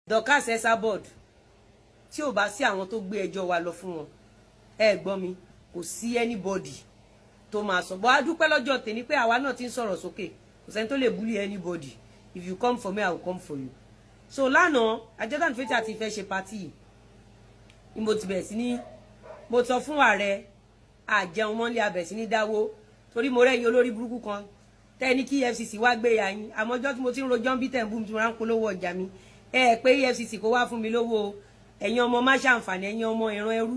Dorcas Esabod tí ò bá sí àwọn tó gbé ẹjọ́ wa lọ fún wọn ẹ gbọ́ mi kò sí anybody tó máa sọ bọ́ a dúpẹ́ lọ́jọ́ tèmi pé àwa náà ti ń sọ̀rọ̀ sókè kò sẹ́ni tó lè bully anybody if you come for me I will come for you. So lánàá Àjọ̀dún Faith àti Ìfẹ́ ṣe party yìí ni mo ti bẹ̀rẹ̀ sí ní mo sọ fún ààrẹ àjẹun mọ́lẹ̀ abẹ̀ sí ní dáwó torí mo rẹ́yìn olórí burúkú kan tẹ́ ní kí EFCC wá gbé ya yín àmọ́jọ́ tí mo ti ń rojọ́ ń bí tẹ̀ ń bú mi tí mo rán polówó ọjà mi pé EFCC kó wá fún mi lówó ẹ̀yin ọmọ má ṣàǹfààní ẹ̀yin ọmọ ìran ẹrú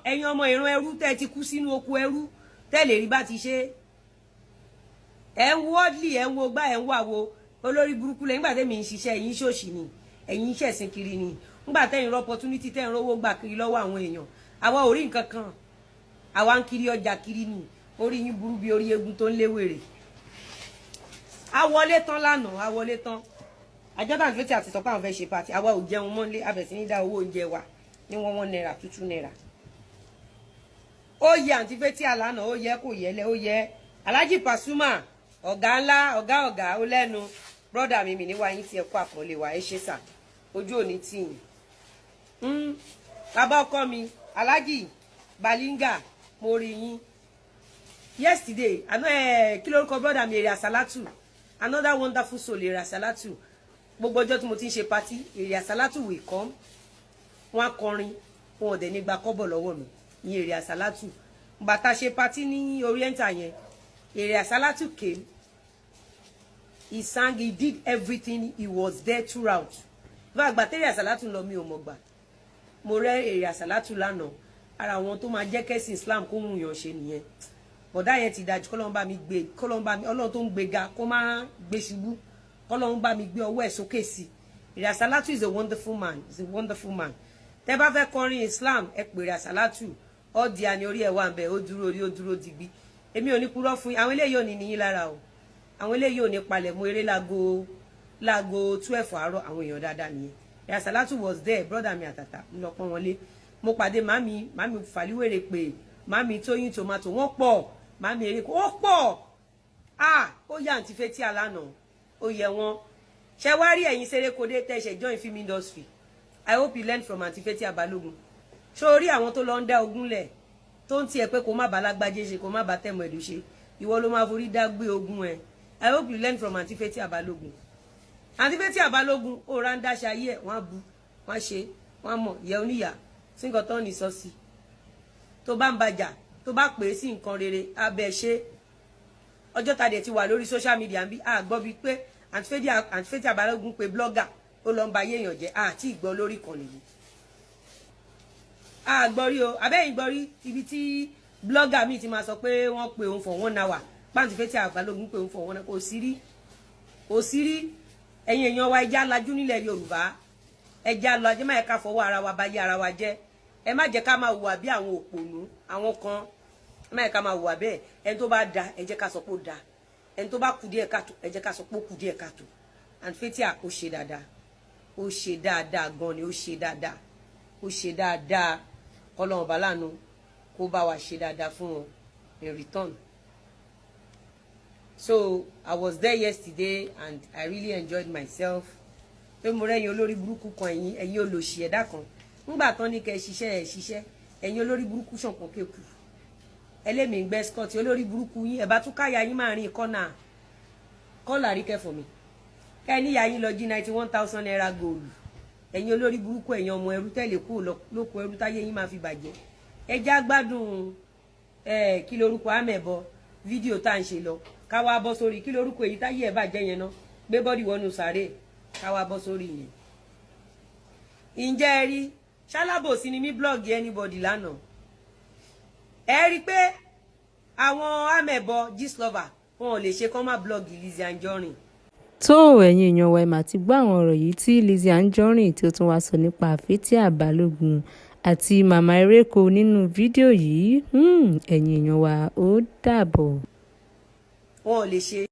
ẹ̀yin ọmọ ìran ẹrú tẹ́ ti kú sínú oko ẹrú tẹ́ lè rí bá ti ṣe ẹ̀ ń wọ́ọ̀dì ẹ̀ ń wo gbá ẹ̀ ń wà wo olórí burúkú lẹ́yìn nígbà tẹ́mi ń ṣiṣẹ́ ẹ̀yin ṣòṣì ni ẹ̀yin ṣẹ̀sìn kiri ni nígbà tẹ́yin rọ opportunity tẹ́yin rówó gbà kiri lọ́wọ́ àwọn èèyàn àwa ò rí nǹkan kan àwa ń kiri ọjà kiri ni orí yín burú bí orí egun tó ń léwèrè a wọlé tán lánàá a wọlé tán Àjọ̀dún Faith àti sọ pé àwọn fẹ́ ṣe pàtì àwa ò jẹun mọ́lé abẹ̀ sí ní dá owó oúnjẹ wa ní wọ́n náírà £2 ó yẹ àǹtí Faith àlànà ó yẹ kò yẹlẹ ó yẹ Alhaji Pasuma ọ̀gá ńlá ọ̀gá ó lẹ́nu brọ́dà mi níwá yín tí ẹ kó àpọ́nlé wa ẹ ṣe sà ojú òní tì yín bàbá ọkọ mi Alhaji Balinga mo rí yín yesterday kí lórúkọ brọ́dà mi Èrè Àsálátù another wonderful soul Èrè Àsálátù gbogbo ọjọ́ tí mo ti ń ṣe party Èrè Àsálátù will come wọ́n á kọrin wọn ò dẹ̀ ní gba kọ́bọ̀ lọ́wọ́ mi ní Èrè Àsálátù bàtà ṣe party ní Oriental yẹn Èrè Àsálátù came he sang he did everything he was there throughout bá àgbà tẹ́rẹ̀ Àsálátù lọ mi ò mọ̀ gbà mo rẹ́ Èrè Àsálátù lánàá ara àwọn tó máa jẹ́ kẹ́sìn Islam kó mú yàn ṣe nìyẹn bọ̀dá yẹn ti dájú kọ́lọ́n bá mi gbé kọ́lọ́n bá mi ọlọ́run tó ń gbéga kó má gbé ṣubú kọ́lọ́run bá mi gbé ọwọ́ ẹ̀ sókè sí Èrè Àsálátù is a wonderful man is a wonderful man tẹ́ bá fẹ́ kọrin Islam ẹ pè Èrè Àsálátù ọ̀dì àní orí ẹ̀ wà ń bẹ̀ ó dúró digbí èmi ò ní purọ́ fún yín àwọn eléyìí ò ní níyín lára o àwọn eléyìí ò ní palẹ̀ mọ́ eré láago 12 àárọ̀ àwọn èèyàn dáadáa nìyẹn Èrè Àsálátù was there brother mi àtàtà ń lọ pọ́n wọlé mo pàdé màmí fàlíwèrè pé màmí Tóyìn tomato wọ́n pọ̀ màmí eré kó ó pọ̀ ó yà àǹtí Faith àlànà ó yẹ wọn ṣe wá rí ẹ̀yin Sérékodé tẹ̀sẹ̀ join film industry I hope you learn from àǹtí Faith Balógun ṣé orí àwọn tó lọ ń dá ogun lẹ̀ tó ń tiẹ̀ pé kó má bá Lágbájé ṣe kó má bá Tẹ̀mọ̀ Ẹ̀dù ṣe ìwọ ló máa forí dá gbé ogun ẹ̀ I hope you learn from àǹtí Faith Balógun àǹtí Faith Balógun ó ra ń dáṣà ayé ẹ̀ wọ́n á bu wọ́n á ṣe wọ́n á mọ̀ ìyẹ́ oníyà sínkọ̀ tó ní sọ́ọ̀sì tó bá ń bàjà tó bá pè é sí nǹkan rere abẹ́ ṣe ọjọ́ tàdé ti wà lórí social media ń bí àgbọ́ bíi pé àǹtí Faith Balógun pé blogger ó lọ ń ba ayé èèyàn jẹ́ àti ìgbọ́ lórí kan nìyí àgbọ́rí o abẹ́yìn gbọ́rí ibi tí blogger mi ti máa sọ pé wọ́n pe òun for 1 hour pàǹtí Faith Balógun pé òun for 1 hour kò sí rí ẹ̀yin èèyàn wa ẹja lajú nílẹ̀ Yorùbá ẹja lọ ajé má yẹ ká fọwọ́ ara wa báyé ara wa jẹ́ ẹ má jẹ́ ká máa hùwà bí àwọn òpònú àwọn kan ẹ má yẹ ká máa hùwà bẹ́ẹ̀ ẹni tó bá da ẹ jẹ́ ká sọ pé ó da ẹni tó bá kù díẹ̀ káàtó ẹ jẹ́ ká sọ pé ó kù díẹ̀ káàtó and Faith ó ṣe dáadáa gan ni ó ṣe dáadáa kọ́lọ́run bá láàánú kó bá wa ṣe dáadáa fún wọn in return. So I was there yesterday and I really enjoyed myself pé mo rẹ́yìn olórí burúkú kan ẹ̀yin olòṣì ẹ̀dá kan ńgbà tán ní kẹ́ ṣiṣẹ́ ẹ̀yin olórí burúkú ṣànpọ̀n kéku ẹlẹ́mìí gbẹ́ scott olórí burúkú yín ẹ̀bá tún káyà yín máa rìn kọ́là rí kẹfọ̀ mi kẹ́ níyà yín lọ jí 91,000 naira góòlù ẹ̀yin olórí burúkú ẹ̀yin ọmọ ẹrú tẹ́lẹ̀ kú lóko ẹrú táyé yín máa fi bàjẹ́ ẹjá gbádùn kí lorúkọ àmẹ̀bọ fídíò tá à ń ṣe lọ káwá bọ́ sórí kí lorúkọ èyí táyé ẹ̀ bàjẹ́ yẹn ná gbé bọ́dì wọnú sàárè káwá bọ́ sórí yẹn ǹjẹ́ ẹ rí ṣálábòsí ni mí blọ́ọ̀gì anybody lánàá ẹ rí pé àwọn àmẹ̀bọ Gistlover wọn ò lè ṣe kán má blọ́ọ̀gì Lizzy Anjorin. tó ẹ̀yin èèyàn wa ẹ̀ mà ti gbọ́ àwọn ọ̀rọ̀ yìí tí Lizzy Anjorin tí ó tún wá sọ nípa Faith Balógun àti màmá eréko nínú fídíò yìí ẹ̀yin èèyàn wa ó dàbọ̀. wọn ò lè ṣe